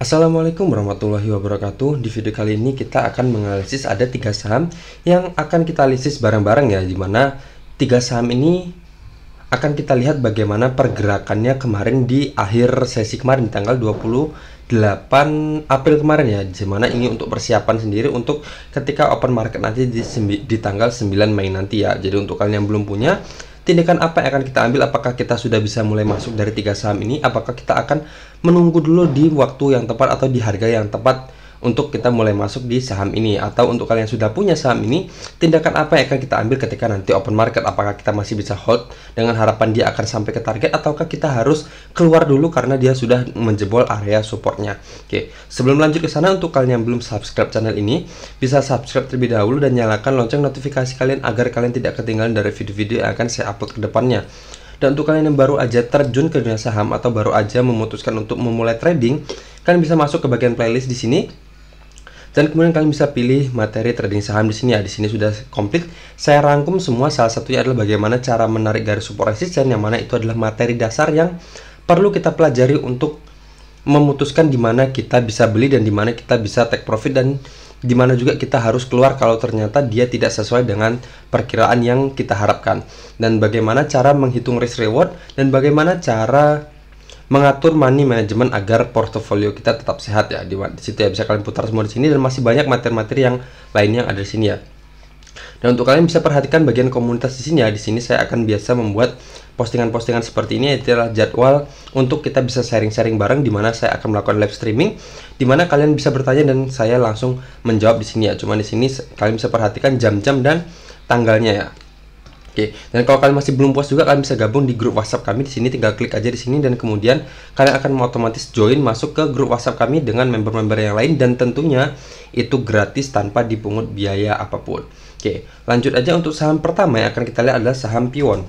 Assalamualaikum warahmatullahi wabarakatuh. Di video kali ini kita akan menganalisis ada 3 saham yang akan kita analisis bareng-bareng ya, dimana 3 saham ini akan kita lihat bagaimana pergerakannya kemarin di akhir sesi kemarin tanggal 28 April kemarin ya, dimana ini untuk persiapan sendiri untuk ketika open market nanti di tanggal 9 Mei nanti ya. Jadi untuk kalian yang belum punya, tindakan apa yang akan kita ambil? Apakah kita sudah bisa mulai masuk dari 3 saham ini? Apakah kita akan menunggu dulu di waktu yang tepat atau di harga yang tepat untuk kita mulai masuk di saham ini? Atau untuk kalian yang sudah punya saham ini, tindakan apa yang akan kita ambil ketika nanti open market? Apakah kita masih bisa hold dengan harapan dia akan sampai ke target, ataukah kita harus keluar dulu karena dia sudah menjebol area supportnya? Oke, sebelum lanjut ke sana, untuk kalian yang belum subscribe channel ini, bisa subscribe terlebih dahulu dan nyalakan lonceng notifikasi kalian agar kalian tidak ketinggalan dari video-video yang akan saya upload ke depannya. Dan untuk kalian yang baru aja terjun ke dunia saham atau baru aja memutuskan untuk memulai trading, kalian bisa masuk ke bagian playlist di sini. Dan kemudian kalian bisa pilih materi trading saham di sini ya. Di sini sudah komplit. Saya rangkum semua. Salah satunya adalah bagaimana cara menarik garis support resisten, yang mana itu adalah materi dasar yang perlu kita pelajari untuk memutuskan di mana kita bisa beli dan di mana kita bisa take profit, dan di mana juga kita harus keluar kalau ternyata dia tidak sesuai dengan perkiraan yang kita harapkan, dan bagaimana cara menghitung risk reward, dan bagaimana cara mengatur money management agar portofolio kita tetap sehat ya. Di situ ya bisa kalian putar semua di sini, dan masih banyak materi-materi yang lainnya yang ada di sini ya. Dan untuk kalian bisa perhatikan bagian komunitas di sini ya. Di sini saya akan biasa membuat postingan-postingan seperti ini. Itu adalah jadwal untuk kita bisa sharing-sharing bareng, di mana saya akan melakukan live streaming, di mana kalian bisa bertanya dan saya langsung menjawab di sini ya. Cuma di sini kalian bisa perhatikan jam-jam dan tanggalnya ya. Oke, dan kalau kalian masih belum puas juga, kalian bisa gabung di grup WhatsApp kami di sini. Tinggal klik aja di sini dan kemudian kalian akan otomatis join masuk ke grup WhatsApp kami dengan member-member yang lain, dan tentunya itu gratis tanpa dipungut biaya apapun. Oke, lanjut aja. Untuk saham pertama yang akan kita lihat adalah saham Piwon.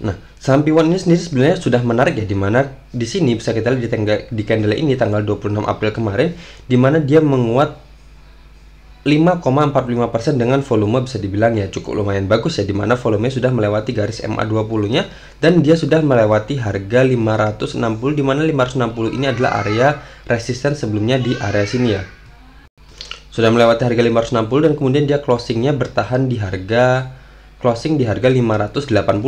Nah, saham Piwon ini sendiri sebenarnya sudah menarik ya, dimana di sini bisa kita lihat di candle ini tanggal 26 April kemarin, dimana dia menguat 5,45% dengan volume bisa dibilang ya cukup lumayan bagus ya, dimana volumenya sudah melewati garis MA20 nya dan dia sudah melewati harga 560, dimana 560 ini adalah area resisten sebelumnya di area sini ya. Sudah melewati harga 560 dan kemudian dia closingnya bertahan di harga 580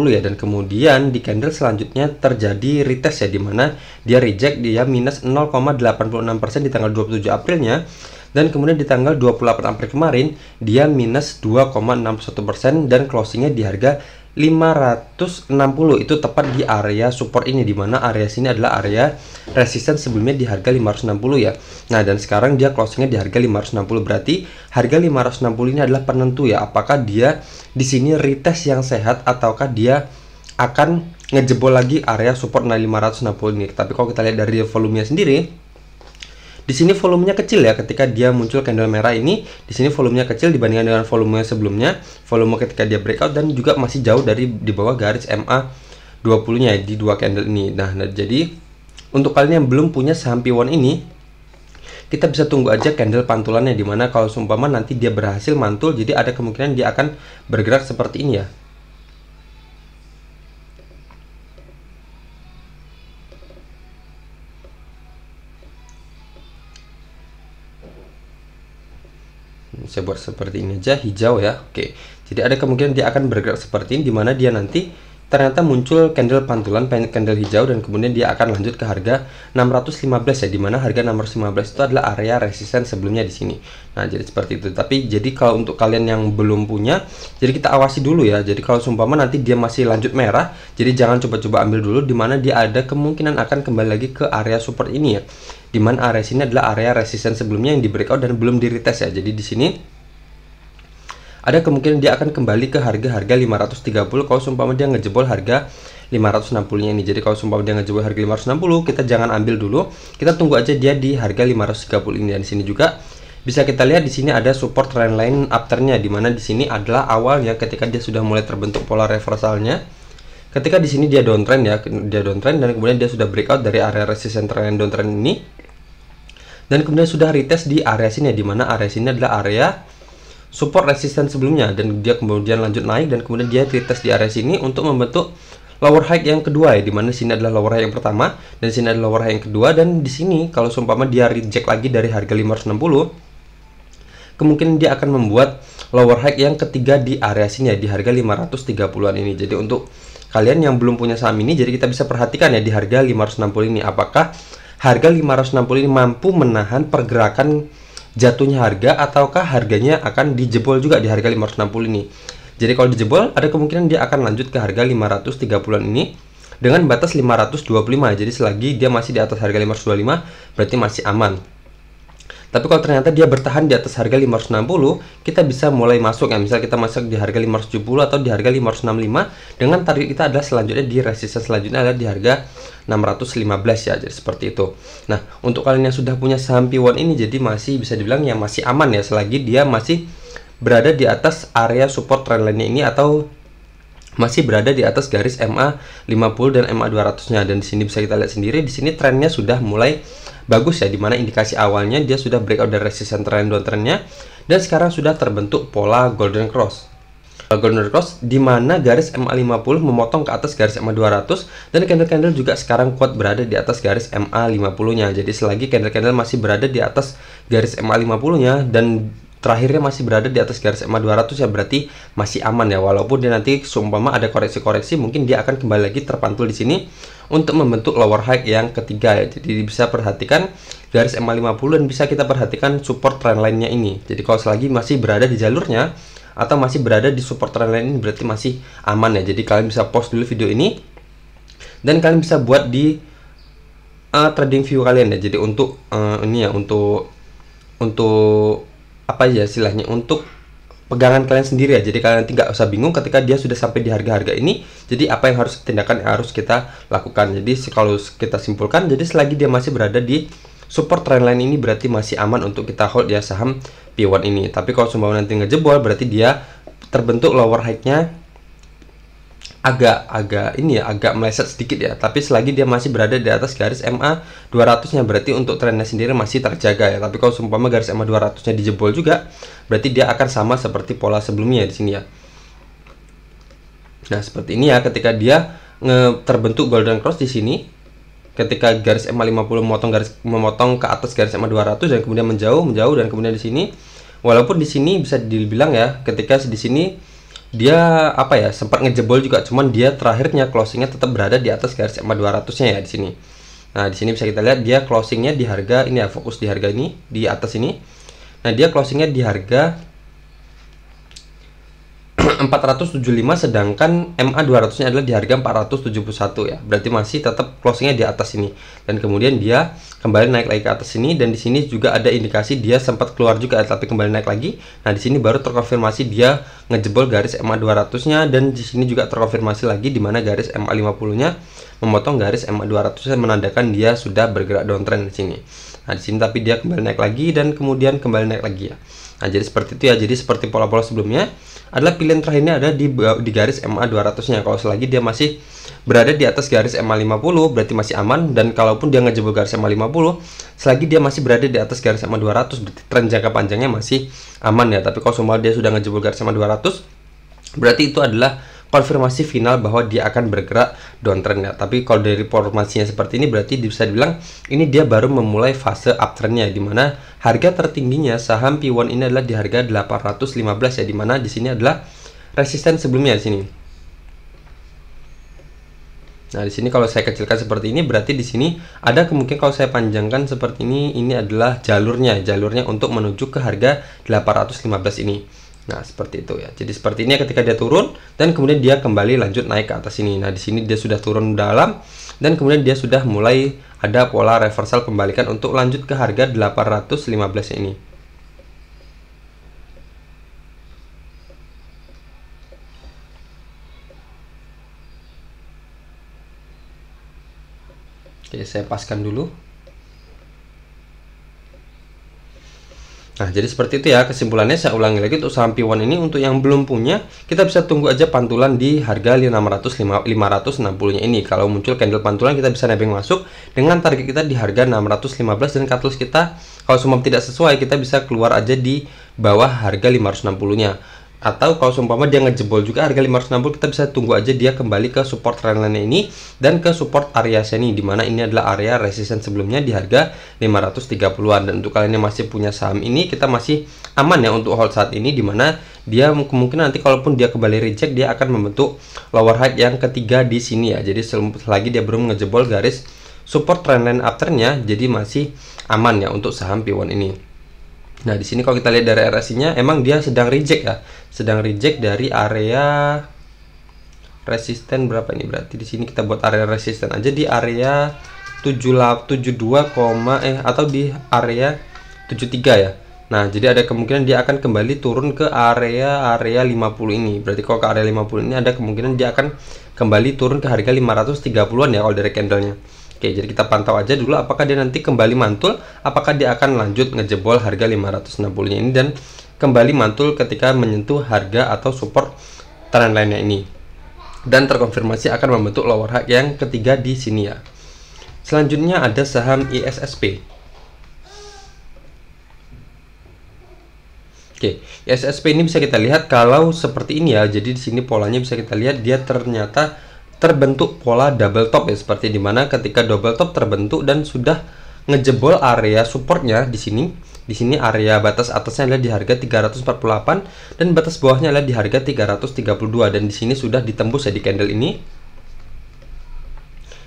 ya, dan kemudian di candle selanjutnya terjadi retest ya, dimana dia reject, dia minus 0,86% di tanggal 27 Aprilnya, dan kemudian di tanggal 28 April kemarin dia minus 2,61% dan closingnya di harga 560. Itu tepat di area support ini, dimana area sini adalah area resisten sebelumnya di harga 560 ya. Nah, dan sekarang dia closingnya di harga 560, berarti harga 560 ini adalah penentu ya, apakah dia di sini retest yang sehat ataukah dia akan ngejebol lagi area support 560 ini. Tapi kalau kita lihat dari volumenya sendiri, di sini volumenya kecil ya, ketika dia muncul candle merah ini, di sini volumenya kecil dibandingkan dengan volumenya sebelumnya, volume ketika dia breakout, dan juga masih jauh dari di bawah garis MA20-nya di dua candle ini. Nah, jadi untuk kalian yang belum punya saham Piwon ini, kita bisa tunggu aja candle pantulannya, dimana kalau seumpama nanti dia berhasil mantul, jadi ada kemungkinan dia akan bergerak seperti ini ya. Saya buat seperti ini aja, hijau ya. Oke, jadi ada kemungkinan dia akan bergerak seperti ini, dimana dia nanti ternyata muncul candle pantulan, candle hijau, dan kemudian dia akan lanjut ke harga 615 ya, dimana harga 615 itu adalah area resisten sebelumnya di sini. Nah, jadi seperti itu. Tapi jadi kalau untuk kalian yang belum punya, jadi kita awasi dulu ya. Jadi kalau seumpama nanti dia masih lanjut merah, jadi jangan coba-coba ambil dulu, dimana dia ada kemungkinan akan kembali lagi ke area support ini ya, dimana area sini adalah area resisten sebelumnya yang di breakout dan belum di retest ya. Jadi di sini ada kemungkinan dia akan kembali ke harga-harga 530 kalau seumpama dia ngejebol harga 560-nya ini. Jadi kalau seumpama dia ngejebol harga 560, kita jangan ambil dulu, kita tunggu aja dia di harga 530 ini. Dan di sini juga bisa kita lihat di sini ada support trendline afternya, dimana di sini adalah awalnya ketika dia sudah mulai terbentuk pola reversalnya. Ketika di sini dia downtrend ya, dia downtrend dan kemudian dia sudah breakout dari area resisten trend downtrend ini, dan kemudian sudah retest di area sini, di mana area sini adalah area support resisten sebelumnya, dan dia kemudian lanjut naik dan kemudian dia retest di area sini untuk membentuk lower high yang kedua ya, dimana di sini adalah lower high yang pertama dan di sini adalah lower high yang kedua. Dan di sini kalau seumpama dia reject lagi dari harga 560, kemungkinan dia akan membuat lower high yang ketiga di area sini ya, di harga 530-an ini. Jadi untuk kalian yang belum punya saham ini, jadi kita bisa perhatikan ya di harga 560 ini, apakah harga 560 ini mampu menahan pergerakan jatuhnya harga, ataukah harganya akan dijebol juga di harga 560 ini. Jadi kalau dijebol, ada kemungkinan dia akan lanjut ke harga 530-an ini dengan batas 525. Jadi selagi dia masih di atas harga 525, berarti masih aman. Tapi kalau ternyata dia bertahan di atas harga 560, kita bisa mulai masuk ya. Misal kita masuk di harga 570 atau di harga 565, dengan target kita adalah selanjutnya di resisten selanjutnya adalah di harga 615 ya. Jadi seperti itu. Nah, untuk kalian yang sudah punya saham P1 ini, jadi masih bisa dibilang ya masih aman ya, selagi dia masih berada di atas area support trendline-nya ini, atau masih berada di atas garis MA 50 dan MA 200-nya. Dan di sini bisa kita lihat sendiri, di sini trennya sudah mulai bagus ya, dimana indikasi awalnya dia sudah breakout dari resisten trend downtrendnya dan sekarang sudah terbentuk pola golden cross. Golden cross dimana garis MA 50 memotong ke atas garis MA 200 dan candle-candle juga sekarang kuat berada di atas garis MA 50-nya. Jadi selagi candle-candle masih berada di atas garis MA 50-nya dan terakhirnya masih berada di atas garis MA 200 ya, berarti masih aman ya. Walaupun dia nanti seumpama ada koreksi-koreksi, mungkin dia akan kembali lagi terpantul di sini untuk membentuk lower high yang ketiga ya. Jadi bisa perhatikan garis MA 50 dan bisa kita perhatikan support trendline-nya ini. Jadi kalau selagi masih berada di jalurnya atau masih berada di support trendline ini, berarti masih aman ya. Jadi kalian bisa pause dulu video ini dan kalian bisa buat di trading view kalian ya. Jadi untuk ini ya, untuk apa ya istilahnya, untuk pegangan kalian sendiri ya. Jadi kalian nanti nggak usah bingung ketika dia sudah sampai di harga-harga ini, jadi apa yang harus tindakan yang harus kita lakukan. Jadi kalau kita simpulkan, jadi selagi dia masih berada di support trendline ini, berarti masih aman untuk kita hold ya saham P1 ini. Tapi kalau seumpama nanti ngejebol, berarti dia terbentuk lower high-nya agak meleset sedikit ya. Tapi selagi dia masih berada di atas garis MA 200-nya, berarti untuk trennya sendiri masih terjaga ya. Tapi kalau seumpama garis MA 200-nya dijebol juga, berarti dia akan sama seperti pola sebelumnya di sini ya. Nah, seperti ini ya, ketika dia terbentuk golden cross di sini, ketika garis MA 50 memotong ke atas garis MA 200 dan kemudian menjauh dan kemudian di sini, walaupun di sini bisa dibilang ya, ketika di sini dia apa ya, sempat ngejebol juga, cuman dia terakhirnya closingnya tetap berada di atas garis MA 200-nya ya di sini. Nah, di sini bisa kita lihat dia closingnya di harga ini ya, fokus di harga ini di atas ini. Nah, dia closingnya di harga 475, sedangkan MA 200-nya adalah di harga 471 ya. Berarti masih tetap closingnya di atas ini. Dan kemudian dia kembali naik lagi ke atas sini, dan di sini juga ada indikasi dia sempat keluar juga tapi kembali naik lagi. Nah, di sini baru terkonfirmasi dia ngejebol garis MA 200-nya, dan di sini juga terkonfirmasi lagi di mana garis MA 50-nya memotong garis MA 200-nya, menandakan dia sudah bergerak downtrend di sini. Nah, di sini tapi dia kembali naik lagi dan kemudian kembali naik lagi ya. Nah, jadi seperti itu ya. Jadi seperti pola-pola sebelumnya, adalah pilihan terakhirnya ada di garis MA 200-nya. Kalau selagi dia masih berada di atas garis MA 50, berarti masih aman. Dan kalaupun dia ngejebol garis MA 50, selagi dia masih berada di atas garis MA 200, berarti tren jangka panjangnya masih aman ya. Tapi kalau semua dia sudah ngejebol garis MA 200, berarti itu adalah konfirmasi final bahwa dia akan bergerak downtrend ya. Tapi kalau dari formasinya seperti ini, berarti bisa dibilang ini dia baru memulai fase uptrendnya, di mana harga tertingginya saham P1 ini adalah di harga 815 ya, di mana di sini adalah resisten sebelumnya di sini. Nah, di sini kalau saya kecilkan seperti ini, berarti di sini ada kemungkinan kalau saya panjangkan seperti ini adalah jalurnya untuk menuju ke harga 815 ini. Nah, seperti itu ya. Jadi seperti ini ketika dia turun dan kemudian dia kembali lanjut naik ke atas ini. Nah, di sini dia sudah turun dalam dan kemudian dia sudah mulai ada pola reversal pembalikan untuk lanjut ke harga 815 ini. Oke, saya paskan dulu. Nah, jadi seperti itu ya kesimpulannya. Saya ulangi lagi untuk saham P1 ini, untuk yang belum punya, kita bisa tunggu aja pantulan di harga 560-nya ini. Kalau muncul candle pantulan, kita bisa nebeng masuk dengan target kita di harga 615, dan cut loss kita kalau semua tidak sesuai, kita bisa keluar aja di bawah harga 560-nya. Atau kalau seumpama dia ngejebol juga harga 560, kita bisa tunggu aja dia kembali ke support trendline ini dan ke support area sini, dimana ini adalah area resisten sebelumnya di harga 530-an. Dan untuk kalian yang masih punya saham ini, kita masih aman ya untuk hold saat ini, dimana dia kemungkinan nanti kalaupun dia kembali reject, dia akan membentuk lower high yang ketiga di sini ya. Jadi selagi dia belum ngejebol garis support trendline afternya, jadi masih aman ya untuk saham P1 ini. Nah, di sini kalau kita lihat dari RSI-nya, emang dia sedang reject ya, sedang reject dari area resisten berapa ini? Berarti di sini kita buat area resisten aja di area 72, atau di area 73 ya. Nah, jadi ada kemungkinan dia akan kembali turun ke area 50 ini. Berarti kalau ke area 50 ini ada kemungkinan dia akan kembali turun ke harga 530-an ya kalau dari candlenya. Oke, jadi kita pantau aja dulu apakah dia nanti kembali mantul, apakah dia akan lanjut ngejebol harga 560-nya ini dan kembali mantul ketika menyentuh harga atau support trendline-nya ini. Dan terkonfirmasi akan membentuk lower high yang ketiga di sini ya. Selanjutnya ada saham ISSP. Oke, ISSP ini bisa kita lihat kalau seperti ini ya. Jadi di sini polanya bisa kita lihat dia ternyata terbentuk pola double top ya, seperti dimana ketika double top terbentuk dan sudah ngejebol area supportnya di sini. Di sini area batas atasnya adalah di harga 348 dan batas bawahnya adalah di harga 332, dan di sini sudah ditembus ya di candle ini.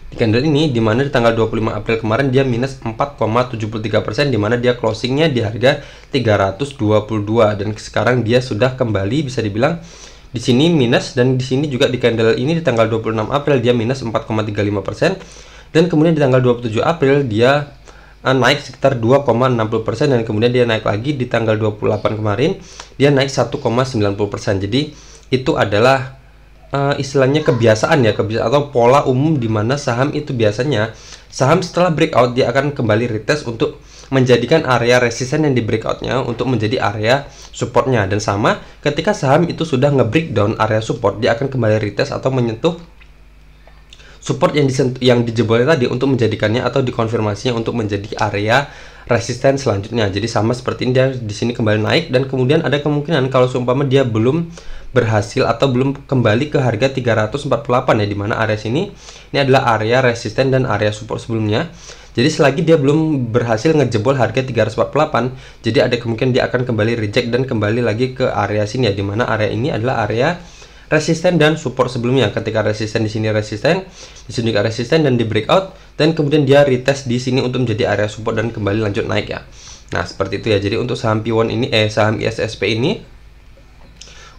Di candle ini dimana di tanggal 25 April kemarin dia minus 4,73%, dimana dia closingnya di harga 322, dan sekarang dia sudah kembali bisa dibilang di sini minus, dan di sini juga di candle ini di tanggal 26 April dia minus 4,35%, dan kemudian di tanggal 27 April dia naik sekitar 2,60%, dan kemudian dia naik lagi di tanggal 28 kemarin dia naik 1,90%. Jadi itu adalah istilahnya kebiasaan ya, atau pola umum di mana saham itu biasanya saham setelah breakout dia akan kembali retest untuk menjadikan area resisten yang di breakoutnya untuk menjadi area supportnya, dan sama ketika saham itu sudah nge-breakdown area support dia akan kembali retest atau menyentuh support yang dijebolnya tadi untuk menjadikannya atau dikonfirmasinya untuk menjadi area resisten selanjutnya. Jadi sama seperti ini, dia di sini kembali naik dan kemudian ada kemungkinan kalau seumpama dia belum berhasil atau belum kembali ke harga 348 ya, dimana area sini ini adalah area resisten dan area support sebelumnya. Jadi selagi dia belum berhasil ngejebol harga 348, jadi ada kemungkinan dia akan kembali reject dan kembali lagi ke area sini ya, dimana area ini adalah area resisten dan support sebelumnya. Ketika resisten di sini resisten, di sini juga resisten dan di breakout, dan kemudian dia retest di sini untuk menjadi area support dan kembali lanjut naik ya. Nah, seperti itu ya. Jadi untuk saham P1 ini saham ISSP ini,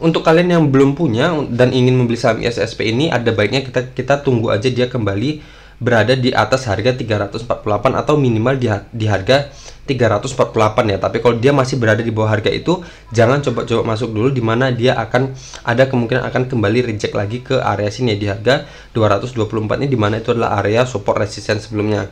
untuk kalian yang belum punya dan ingin membeli saham ISSP ini, ada baiknya kita tunggu aja dia kembali berada di atas harga 348 atau minimal di harga 348 ya. Tapi kalau dia masih berada di bawah harga itu, jangan coba-coba masuk dulu, dimana dia akan ada kemungkinan akan kembali reject lagi ke area sini ya, di harga 224 ini, dimana itu adalah area support resisten sebelumnya.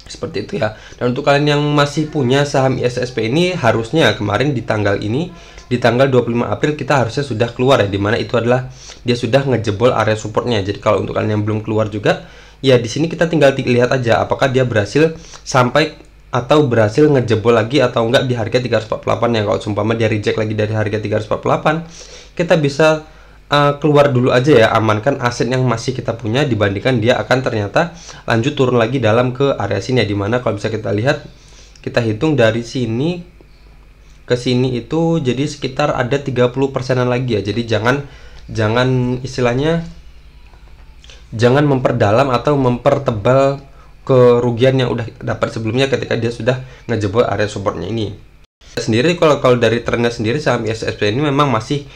Seperti itu ya. Dan untuk kalian yang masih punya saham ISSP ini, harusnya kemarin di tanggal ini, di tanggal 25 April kita harusnya sudah keluar ya, dimana itu adalah dia sudah ngejebol area supportnya. Jadi kalau untuk kalian yang belum keluar juga ya, di sini kita tinggal lihat aja apakah dia berhasil sampai atau berhasil ngejebol lagi atau enggak di harga 348 ya. Kalau sumpama dia reject lagi dari harga 348, kita bisa keluar dulu aja ya, amankan aset yang masih kita punya dibandingkan dia akan ternyata lanjut turun lagi dalam ke area sini ya, dimana kalau bisa kita lihat, kita hitung dari sini ke sini itu jadi sekitar ada 30%-an lagi ya. Jadi jangan istilahnya jangan memperdalam atau mempertebal kerugian yang udah dapat sebelumnya ketika dia sudah ngejebol area supportnya ini. Sendiri kalau dari trennya sendiri, saham ISSP ini memang masih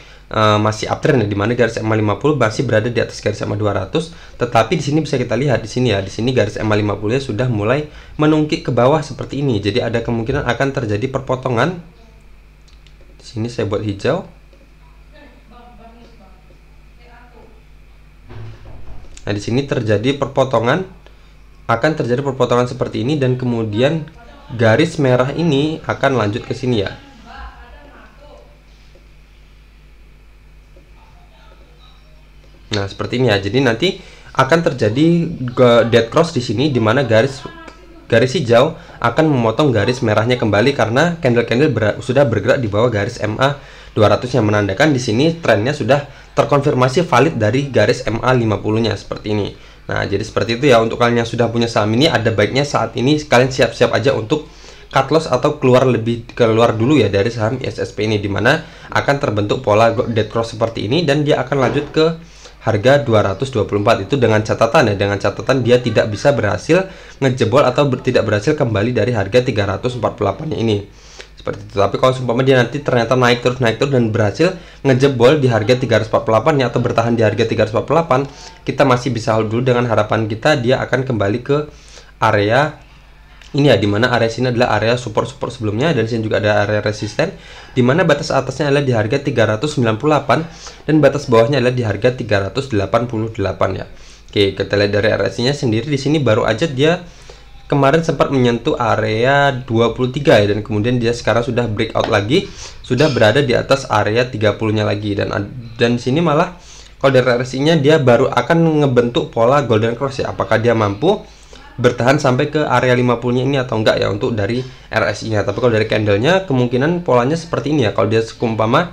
uptrend ya, dimana garis EMA 50 masih berada di atas garis EMA 200. Tetapi di sini bisa kita lihat di sini ya, di sini garis EMA 50 nya sudah mulai menungkik ke bawah seperti ini. Jadi ada kemungkinan akan terjadi perpotongan. Di sini saya buat hijau. Nah, di sini terjadi perpotongan, akan terjadi perpotongan seperti ini, dan kemudian garis merah ini akan lanjut ke sini ya. Nah, seperti ini ya. Jadi nanti akan terjadi dead cross di sini, dimana garis hijau akan memotong garis merahnya kembali karena candle-candle sudah bergerak di bawah garis MA 200 yang menandakan di sini trennya sudah terkonfirmasi valid dari garis MA50-nya seperti ini. Nah, jadi seperti itu ya untuk kalian yang sudah punya saham ini, ada baiknya saat ini kalian siap-siap aja untuk cut loss atau keluar dulu ya dari saham ISSP ini, dimana akan terbentuk pola dead cross seperti ini dan dia akan lanjut ke harga 224. Itu dengan catatan ya, dengan catatan dia tidak bisa berhasil ngejebol atau tidak berhasil kembali dari harga 348 ini seperti itu. Tapi kalau seumpama dia nanti ternyata naik terus dan berhasil ngejebol di harga 348 ya, atau bertahan di harga 348, kita masih bisa hold dulu dengan harapan kita dia akan kembali ke area ini ya, dimana area sini adalah area support sebelumnya, dan sini juga ada area resisten, dimana batas atasnya adalah di harga 398 dan batas bawahnya adalah di harga 388 ya. Oke, kita lihat dari RSI-nya sendiri di sini baru aja dia kemarin sempat menyentuh area 23 ya, dan kemudian dia sekarang sudah breakout lagi, sudah berada di atas area 30-nya lagi, dan sini malah kalau dari RSI-nya dia baru akan ngebentuk pola golden cross ya. Apakah dia mampu bertahan sampai ke area 50-nya ini atau enggak ya untuk dari RSI-nya. Tapi kalau dari candlenya kemungkinan polanya seperti ini ya. Kalau dia seumpama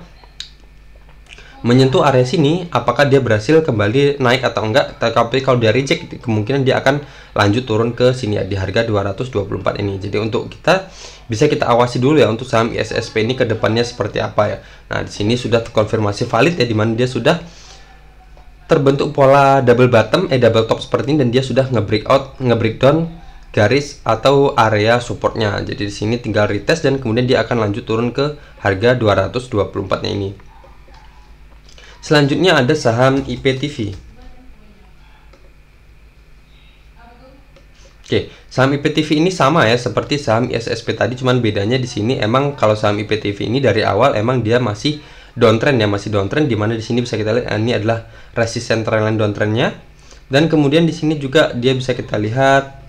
menyentuh area sini, apakah dia berhasil kembali naik atau enggak. Tapi kalau dia reject, kemungkinan dia akan lanjut turun ke sini ya, di harga 224 ini. Jadi untuk kita bisa kita awasi dulu ya untuk saham ISSP ini ke depannya seperti apa ya. Nah, di sini sudah terkonfirmasi valid ya, dimana dia sudah terbentuk pola double top seperti ini, dan dia sudah nge-breakdown garis atau area supportnya. Jadi di sini tinggal retest dan kemudian dia akan lanjut turun ke harga 224-nya ini. Selanjutnya ada saham IPTV. Oke, saham IPTV ini sama ya seperti saham ISSP tadi, cuman bedanya di sini emang kalau saham IPTV ini dari awal emang dia masih downtrend ya, masih downtrend, dimana di sini bisa kita lihat ini adalah resisten trendline downtrendnya, dan kemudian di sini juga dia bisa kita lihat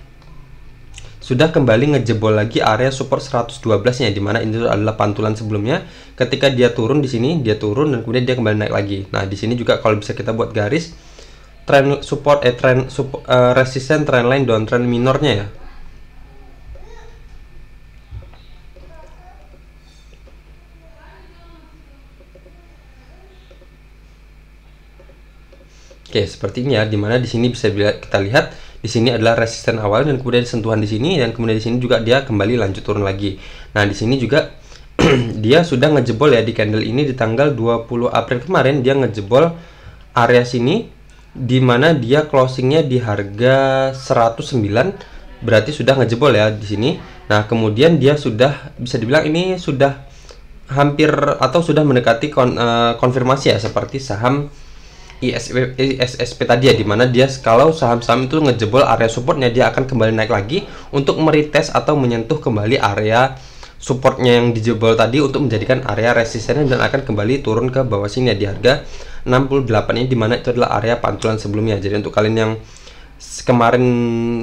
sudah kembali ngejebol lagi area support 112 nya, dimana ini adalah pantulan sebelumnya. Ketika dia turun di sini, dia turun dan kemudian dia kembali naik lagi. Nah, di sini juga kalau bisa kita buat garis trend support resisten trendline downtrend minornya ya. Oke, seperti ini ya, dimana di sini bisa kita lihat di sini adalah resisten awal dan kemudian sentuhan di sini, dan kemudian di sini juga dia kembali lanjut turun lagi. Nah, di sini juga dia sudah ngejebol ya di candle ini di tanggal 20 April kemarin, dia ngejebol area sini, dimana dia closingnya di harga 109, berarti sudah ngejebol ya di sini. Nah, kemudian dia sudah bisa dibilang ini sudah hampir atau sudah mendekati konfirmasi ya, seperti saham ISSP tadi ya, dimana dia kalau saham-saham itu ngejebol area supportnya, dia akan kembali naik lagi untuk meretest atau menyentuh kembali area supportnya yang dijebol tadi untuk menjadikan area resistennya, dan akan kembali turun ke bawah sini ya di harga 68 ini, dimana itu adalah area pantulan sebelumnya. Jadi untuk kalian yang kemarin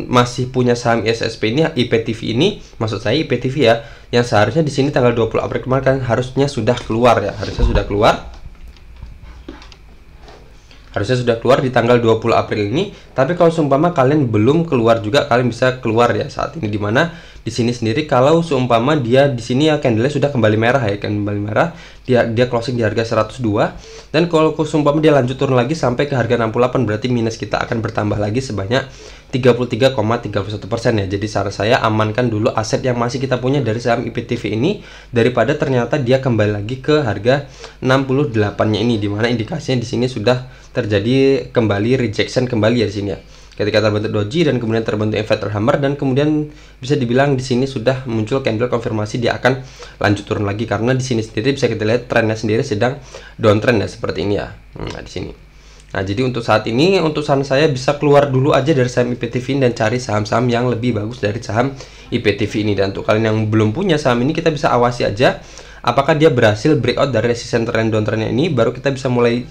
masih punya saham ISSP ini, IPTV ini, maksud saya IPTV ya, yang seharusnya di sini tanggal 20 April kemarin kan harusnya sudah keluar ya, harusnya sudah keluar di tanggal 20 April ini. Tapi kalau seumpama kalian belum keluar juga, kalian bisa keluar ya saat ini, dimana di sini sendiri kalau seumpama dia di sini ya candlenya sudah kembali merah ya, kembali merah, dia closing di harga 102, dan kalau seumpama dia lanjut turun lagi sampai ke harga 68, berarti minus kita akan bertambah lagi sebanyak 33,31% ya. Jadi saran saya amankan dulu aset yang masih kita punya dari saham IPTV ini, daripada ternyata dia kembali lagi ke harga 68-nya ini, dimana indikasinya di sini sudah terjadi kembali rejection kembali ya di sini ya. Ketika terbentuk doji dan kemudian terbentuk inverted hammer, dan kemudian bisa dibilang di sini sudah muncul candle konfirmasi dia akan lanjut turun lagi, karena di sini sendiri bisa kita lihat trennya sendiri sedang downtrend ya seperti ini ya. Nah, di sini. Nah, jadi untuk saat ini untuk saran saya bisa keluar dulu aja dari saham IPTV dan cari saham-saham yang lebih bagus dari saham IPTV ini. Dan untuk kalian yang belum punya saham ini, kita bisa awasi aja apakah dia berhasil breakout dari resisten trend downtrendnya ini, baru kita bisa mulai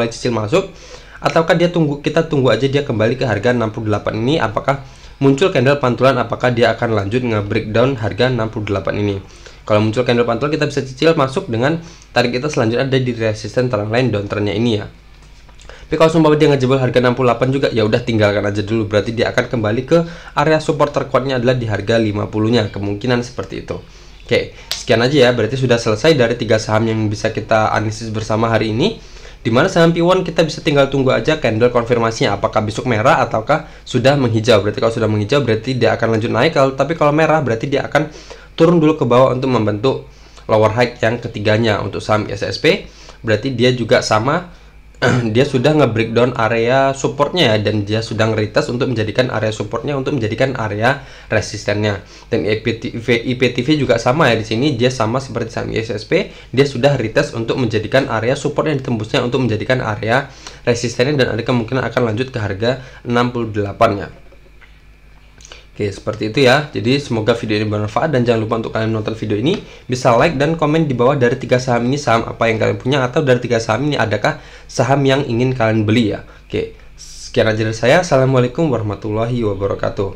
cicil masuk, ataukah kita tunggu aja dia kembali ke harga 68 ini, apakah muncul candle pantulan, apakah dia akan lanjut nge-breakdown harga 68 ini. Kalau muncul candle pantulan, kita bisa cicil masuk dengan tarik kita selanjutnya ada di resisten trendline downtrendnya ini ya. Tapi kalau sumpah dia ngejebol harga 68 juga, ya udah tinggalkan aja dulu, berarti dia akan kembali ke area support terkuatnya adalah di harga 50-nya, kemungkinan seperti itu. Oke, sekian aja ya, berarti sudah selesai dari 3 saham yang bisa kita analisis bersama hari ini. Dimana saham P1 kita bisa tinggal tunggu aja candle konfirmasinya apakah besok merah ataukah sudah menghijau. Berarti kalau sudah menghijau berarti dia akan lanjut naik, tapi kalau merah berarti dia akan turun dulu ke bawah untuk membentuk lower high yang ketiganya. Untuk saham ISSP berarti dia juga sama, dia sudah nge-breakdown area supportnya ya, dan dia sudah nge-retest untuk menjadikan area supportnya untuk menjadikan area resistennya. Dan IPTV juga sama ya, di sini dia sama seperti saham ISSP, dia sudah retest untuk menjadikan area support yang ditembusnya untuk menjadikan area resistennya, dan ada kemungkinan akan lanjut ke harga 68 ya. Oke, seperti itu ya. Jadi semoga video ini bermanfaat, dan jangan lupa untuk kalian nonton video ini bisa like dan komen di bawah dari 3 saham ini saham apa yang kalian punya, atau dari 3 saham ini adakah saham yang ingin kalian beli ya. Oke, sekian aja dari saya. Assalamualaikum warahmatullahi wabarakatuh.